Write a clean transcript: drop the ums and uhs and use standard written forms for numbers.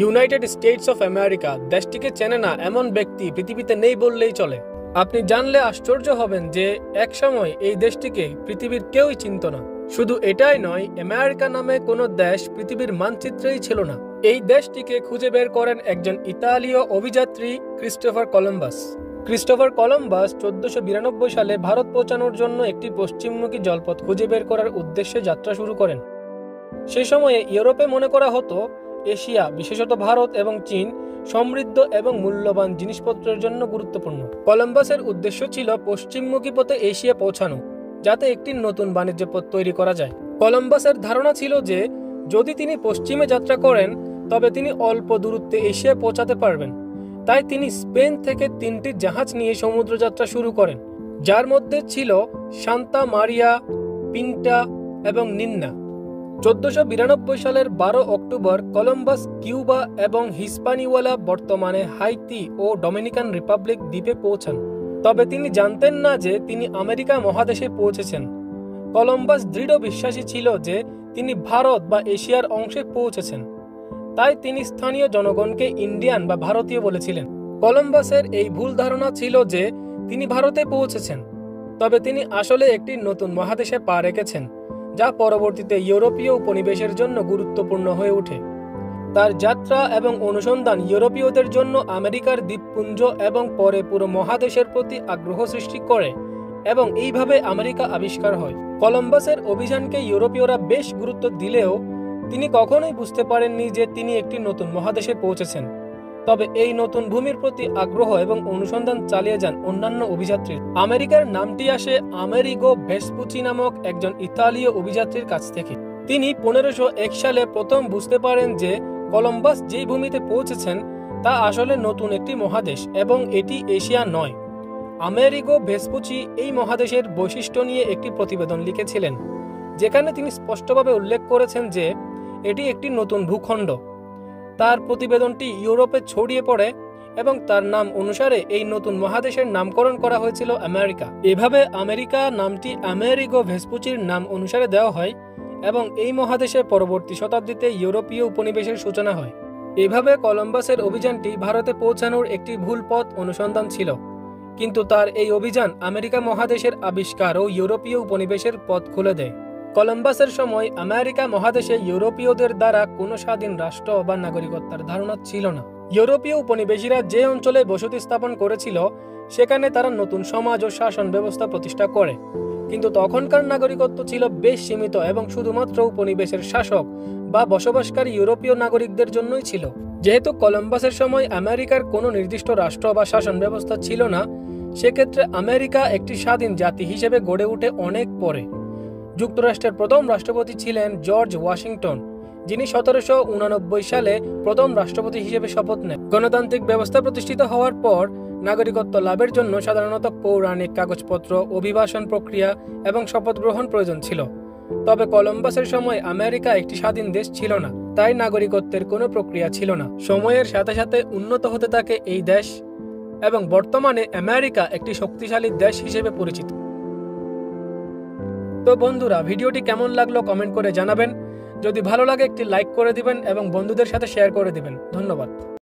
United states of America দেশটিকে চেনে না এমন ব্যক্তি পৃথিবীতে নেই বললেই চলে। আপনি জানলে আশ্চর্য হবেন যে একসময় এই দেশটিকে পৃথিবীর কেউই চিনত না। শুধু এটাই নয়, আমেরিকা নামে কোনো দেশ পৃথিবীর মানচিত্রেই ছিল না। এই দেশটিকে খুঁজে বের করেন একজন ইতালীয় অভিযাত্রী ক্রিস্টোফার কলম্বাস। ক্রিস্টোফার কলম্বাস 1492 সালে ভারত পৌঁছানোর জন্য একটি পশ্চিমমুখী জলপথ খুঁজে বের করার উদ্দেশ্যে যাত্রা শুরু করেন। সে সময়ে ইউরোপে মনে করা হতো এশিয়া, বিশেষত ভারত এবং চীন, সমৃদ্ধ এবং মূল্যবান জিনিসপত্রের জন্য গুরুত্বপূর্ণ। কলম্বাসের উদ্দেশ্য ছিল পশ্চিমমুখী পথে এশিয়া পৌঁছানো, যাতে একটি নতুন বাণিজ্য পথ তৈরি করা যায়। কলম্বাসের ধারণা ছিল যে যদি তিনি পশ্চিমে যাত্রা করেন তবে তিনি অল্প দূরত্বে এশিয়া পৌঁছাতে পারবেন। তাই তিনি স্পেন থেকে 3টি জাহাজ নিয়ে সমুদ্রযাত্রা শুরু করেন, যার মধ্যে ছিল সান্তা মারিয়া, পিন্টা এবং নিন্না। 1492 সালের 12 অক্টোবর কলম্বাস কিউবা এবং হিস্পানিওলা, বর্তমানে হাইতি ও ডমিনিকান রিপাবলিক দ্বীপে পৌঁছান। তবে তিনি জানতেন না যে তিনি আমেরিকা মহাদেশে পৌঁছেছেন। কলম্বাস দৃঢ় বিশ্বাসী ছিল যে তিনি ভারত বা এশিয়ার অংশে পৌঁছেছেন, তাই তিনি স্থানীয় জনগণকে ইন্ডিয়ান বা ভারতীয় বলেছিলেন। কলম্বাসের এই ভুল ধারণা ছিল যে তিনি ভারতে পৌঁছেছেন, তবে তিনি আসলে একটি নতুন মহাদেশে পা রেখেছেন, যা পরবর্তীতে ইউরোপীয় উপনিবেশের জন্য গুরুত্বপূর্ণ হয়ে ওঠে। তার যাত্রা এবং অনুসন্ধান ইউরোপীয়দের জন্য আমেরিকার দ্বীপপুঞ্জ এবং পরে পুরো মহাদেশের প্রতি আগ্রহ সৃষ্টি করে এবং এইভাবে আমেরিকা আবিষ্কার হয়। কলম্বাসের অভিযানকে ইউরোপীয়রা বেশ গুরুত্ব দিলেও তিনি কখনোই বুঝতে পারেননি যে তিনি একটি নতুন মহাদেশে পৌঁছেছেন। তবে এই নতুন ভূমির প্রতি আগ্রহ এবং অনুসন্ধান চালিয়ে যান অন্যান্য অভিযাত্রী। আমেরিকার নামটি আসে আমেরিগো ভেসপুচি নামক একজন ইতালীয় অভিযাত্রীর কাছ থেকে। তিনি 1501 সালে প্রথম বুঝতে পারেন যে কলম্বাস যেই ভূমিতে পৌঁছেছেন তা আসলে নতুন একটি মহাদেশ এবং এটি এশিয়া নয়। আমেরিগো ভেসপুচি এই মহাদেশের বৈশিষ্ট্য নিয়ে একটি প্রতিবেদন লিখেছিলেন, যেখানে তিনি স্পষ্টভাবে উল্লেখ করেছেন যে এটি একটি নতুন ভূখণ্ড। তার প্রতিবেদনটি ইউরোপে ছড়িয়ে পড়ে এবং তার নাম অনুসারে এই নতুন মহাদেশের নামকরণ করা হয়েছিল আমেরিকা। এভাবে আমেরিকা নামটি আমেরিগো ভেসপুচির নাম অনুসারে দেওয়া হয় এবং এই মহাদেশে পরবর্তী শতাব্দীতে ইউরোপীয় উপনিবেশের সূচনা হয়। এভাবে কলম্বাসের অভিযানটি ভারতে পৌঁছানোর একটি ভুল পথ অনুসন্ধান ছিল, কিন্তু তার এই অভিযান আমেরিকা মহাদেশের আবিষ্কার ও ইউরোপীয় উপনিবেশের পথ খুলে দেয়। কলম্বাসের সময় আমেরিকা মহাদেশে ইউরোপীয়দের দ্বারা কোনো স্বাধীন রাষ্ট্র বা নাগরিকত্বের ধারণা ছিল না। ইউরোপীয় উপনিবেশীরা যে অঞ্চলে বসতি স্থাপন করেছিল সেখানে তারা নতুন সমাজ ও শাসন ব্যবস্থা প্রতিষ্ঠা করে, কিন্তু তখনকার নাগরিকত্ব ছিল বেশ সীমিত এবং শুধুমাত্র উপনিবেশের শাসক বা বসবাসকারী ইউরোপীয় নাগরিকদের জন্যই ছিল। যেহেতু কলম্বাসের সময় আমেরিকার কোনো নির্দিষ্ট রাষ্ট্র বা শাসন ব্যবস্থা ছিল না, সেক্ষেত্রে আমেরিকা একটি স্বাধীন জাতি হিসেবে গড়ে ওঠে অনেক পরে। যুক্তরাষ্ট্রের প্রথম রাষ্ট্রপতি ছিলেন জর্জ ওয়াশিংটন, যিনি 1789 সালে প্রথম রাষ্ট্রপতি হিসেবে শপথ নেন। গণতান্ত্রিক ব্যবস্থা প্রতিষ্ঠিত হওয়ার পর নাগরিকত্ব লাভের জন্য সাধারণত পৌরাণিক কাগজপত্র, অভিবাসন প্রক্রিয়া এবং শপথ গ্রহণ প্রয়োজন ছিল। তবে কলম্বাসের সময় আমেরিকা একটি স্বাধীন দেশ ছিল না, তাই নাগরিকত্বের কোনো প্রক্রিয়া ছিল না। সময়ের সাথে সাথে উন্নত হতে থাকে এই দেশ এবং বর্তমানে আমেরিকা একটি শক্তিশালী দেশ হিসেবে পরিচিত। তো বন্ধুরা, ভিডিওটি কেমন লাগলো কমেন্ট করে জানাবেন। যদি ভালো লাগে একটি লাইক করে দিবেন এবং বন্ধুদের সাথে শেয়ার করে দিবেন। ধন্যবাদ।